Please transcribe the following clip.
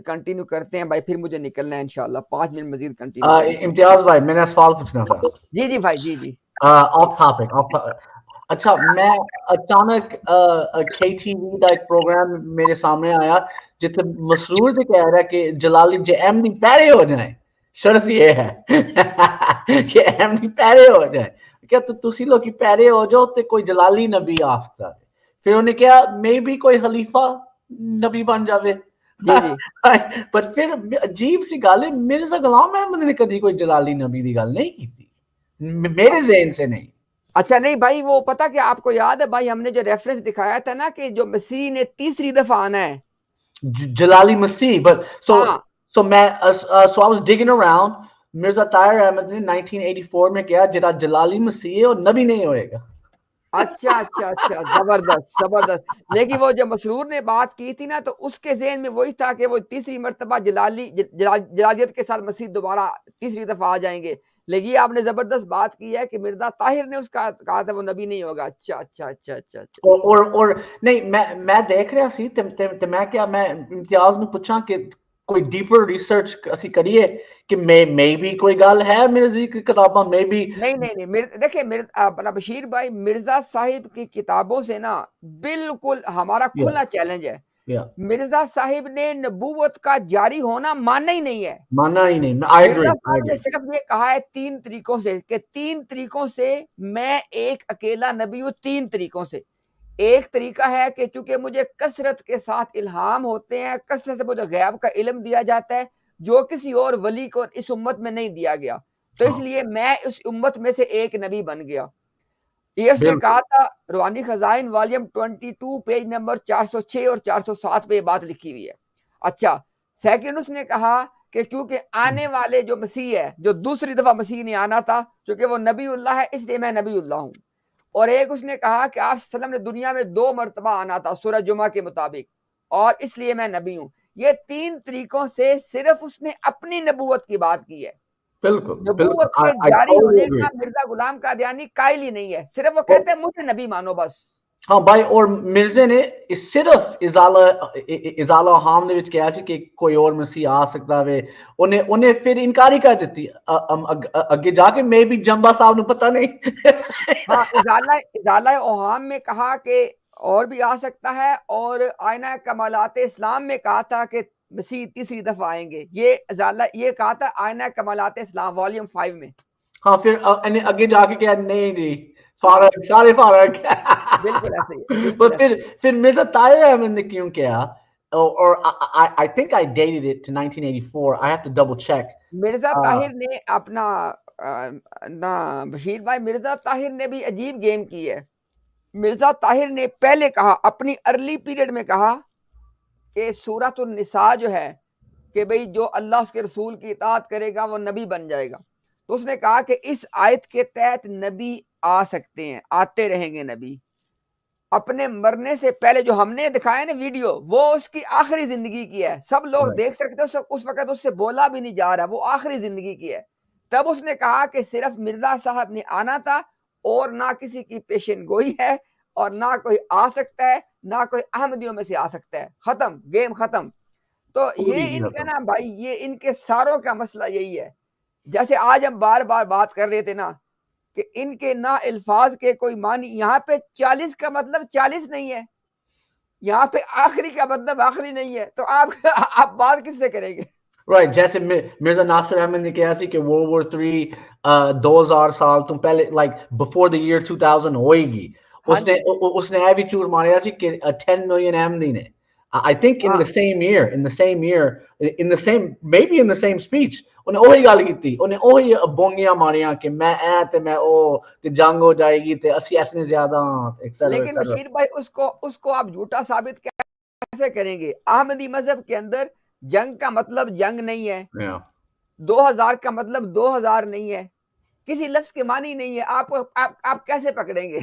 Continue کرتے ہیں بھائی, پھر مجھے نکلنا ہے انشاءاللہ. 5 منٹ مزید کنٹینیو کریں گے. امتیاز بھائی میں نے سوال پوچھنا تھا. جی بھائی, جی آف ٹاپک. اچھا میں اچانک KTV کا ایک پروگرام میرے سامنے آیا جتنے مسرور سے کہہ رہا ہے کہ جلالی جے ایم دی پیرے ہو جائیں. شرط یہ ہے کہ ایم دی پیرے ہو جائیں. کیا تسی لوگ کی پیرے ہو جاؤ تو کوئی جلالی نبی آ سکتا ہے. پھر انہوں نے کیا میں بھی کوئی خلیفہ نبی بن جاوے. جی پر پھر عجیب سی گل ہے, مرزا غلام احمد نے کدی کوئی جلالی نبی دی گل نہیں کی تھی میرے ذہن سے نہیں. اچھا نہیں بھائی, وہ پتا کہ آپ کو یاد ہے بھائی, ہم نے جو ریفرنس دکھایا تھا نا کہ جو مسیح نے تیسری دفعہ آنا ہے جلالی مسیح. But so میں so I was digging around. Mirza Tahir Ahmad نے 1984 میں کیا جڑا جلالی مسیح ہے اور نبی نہیں ہوئے گا. اچھا زبردست. لیکن وہ جو مسرور نے بات کی تھی نا تو اس کے ذہن میں وہی تھا کہ وہ تیسری مرتبہ جلالیت کے ساتھ مسیح دوبارہ تیسری دفعہ آ جائیں گے. لیکن آپ نے زبردست بات کی ہے کہ مرزا طاہر نے اس کا کہا تھا وہ نبی نہیں ہوگا. اچھا. اور نہیں میں دیکھ رہا سی میں کیا میں امتیاز نے پوچھا کہ کوئی ڈیپر ریسرچ اسی کریے کہ میں بھی کوئی گل ہے مرزا کی کتاباں میں بھی نہیں دیکھیں اپنا بشیر بھائی, مرزا صاحب کی کتابوں سے نا بالکل ہمارا کھلا چیلنج ہے. مرزا صاحب نے نبوت کا جاری ہونا ماننا ہی نہیں ہے. مانا ہی نہیں. مرزا صاحب نے صرف یہ کہا ہے 3 طریقوں سے کہ 3 طریقوں سے میں ایک اکیلا نبی ہوں. 3 طریقوں سے. ایک طریقہ ہے کہ چونکہ مجھے کثرت کے ساتھ الہام ہوتے ہیں, کثرت سے مجھے غیب کا علم دیا جاتا ہے جو کسی اور ولی کو اس امت میں نہیں دیا گیا, تو اس لیے میں اس امت میں سے ایک نبی بن گیا. یہ اس نے کہا تھا روحانی خزائن والیوم 22 پیج نمبر 406 اور 407 پہ یہ بات لکھی ہوئی ہے. اچھا سیکنڈ اس نے کہا کہ کیونکہ آنے والے جو مسیح ہے, جو دوسری دفعہ مسیح نے آنا تھا, چونکہ وہ نبی اللہ ہے اس لیے میں نبی اللہ ہوں. اور ایک اس نے کہا کہ آپ صلی اللہ علیہ وسلم نے دنیا میں 2 مرتبہ آنا تھا سورہ جمعہ کے مطابق, اور اس لیے میں نبی ہوں. یہ 3 طریقوں سے صرف اس نے اپنی نبوت کی بات کی ہے. نبوت کے جاری ہونے کا مرزا غلام قادیانی قائل ہی نہیں ہے, صرف وہ کہتے ہیں مجھے نبی مانو بس. ہاں بھائی, اور مرزا نے صرف ازالہ حام نے کہا سی کہ کوئی اور مسیح آ سکتا ہے. انہیں پھر انکاری کر دیتی اگے جا کے میں بھی جمبا صاحب نے پتہ نہیں. ہاں ازالہ اوہام میں کہا کہ اور بھی آ سکتا ہے, اور آئینہ کمالات اسلام میں کہا تھا کہ مسیح تیسری دفعہ آئیں گے. یہ کہا تھا آئینہ کمالات اسلام والیوم 5 میں. ہاں پھر اگے جا کے کیا نہیں جی سارے فارغ. بالکل ایسے ہی. پھر مرزا طاہر احمد نے کیوں کیا, اور I think I dated it to 1984. I have to double check. Mirza Tahir نے اپنا نا بشیر بھائی, مرزا طاہر نے بھی عجیب گیم کی ہے. مرزا طاہر نے پہلے کہا اپنی ارلی پیریڈ میں کہا کہ سورۃ النساء جو ہے کہ بھئی جو اللہ اس کے رسول کی اطاعت کرے گا وہ نبی بن جائے گا, تو اس نے کہا کہ اس آیت کے تحت نبی آ سکتے ہیں, آتے رہیں گے نبی. اپنے مرنے سے پہلے جو ہم نے دکھایا نا ویڈیو, وہ اس کی آخری زندگی کی ہے, سب لوگ دیکھ سکتے ہیں. اس وقت اس سے بولا بھی نہیں جا رہا, وہ آخری زندگی کی ہے. تب اس نے کہا کہ صرف مرزا صاحب نے آنا تھا, اور نہ کسی کی پیشن گوئی ہے, اور نہ کوئی آ سکتا ہے, نہ کوئی احمدیوں میں سے آ سکتا ہے. ختم, گیم ختم. تو یہ ان کا نا بھائی, یہ ان کے ساروں کا مسئلہ یہی ہے. جیسے آج ہم بار بار بات کر رہے تھے نا کہ ان کے نہ الفاظ کے کوئی معنی, یہاں پہ 40 کا مطلب 40 نہیں ہے, یہاں پہ آخری کا مطلب آخری نہیں ہے, تو آپ بات کس سے کریں گے؟ رائٹ, جیسے مرزا ناصر احمد نے کہا سی کہ World War 3 2000 سال تم پہلے لائک before the year 2000 ہوئے گی. اس نے بھی چور ماریا سی کہ 10 million احمدی نے. I think in the same year, maybe in the same speech, انہیں وہی گل کی, انہیں وہی بونگیاں ماریاں کہ میں اے تے میں او تے جنگ ہو جائے گی تے اسی اتنے زیادہ. لیکن بشیر بھائی اس کو آپ جھوٹا ثابت کیسے کریں گے؟ احمدی مذہب کے اندر جنگ کا مطلب جنگ نہیں ہے, 2000 کا مطلب 2000 نہیں ہے, کسی لفظ کے معنی نہیں ہے. آپ کیسے پکڑیں گے؟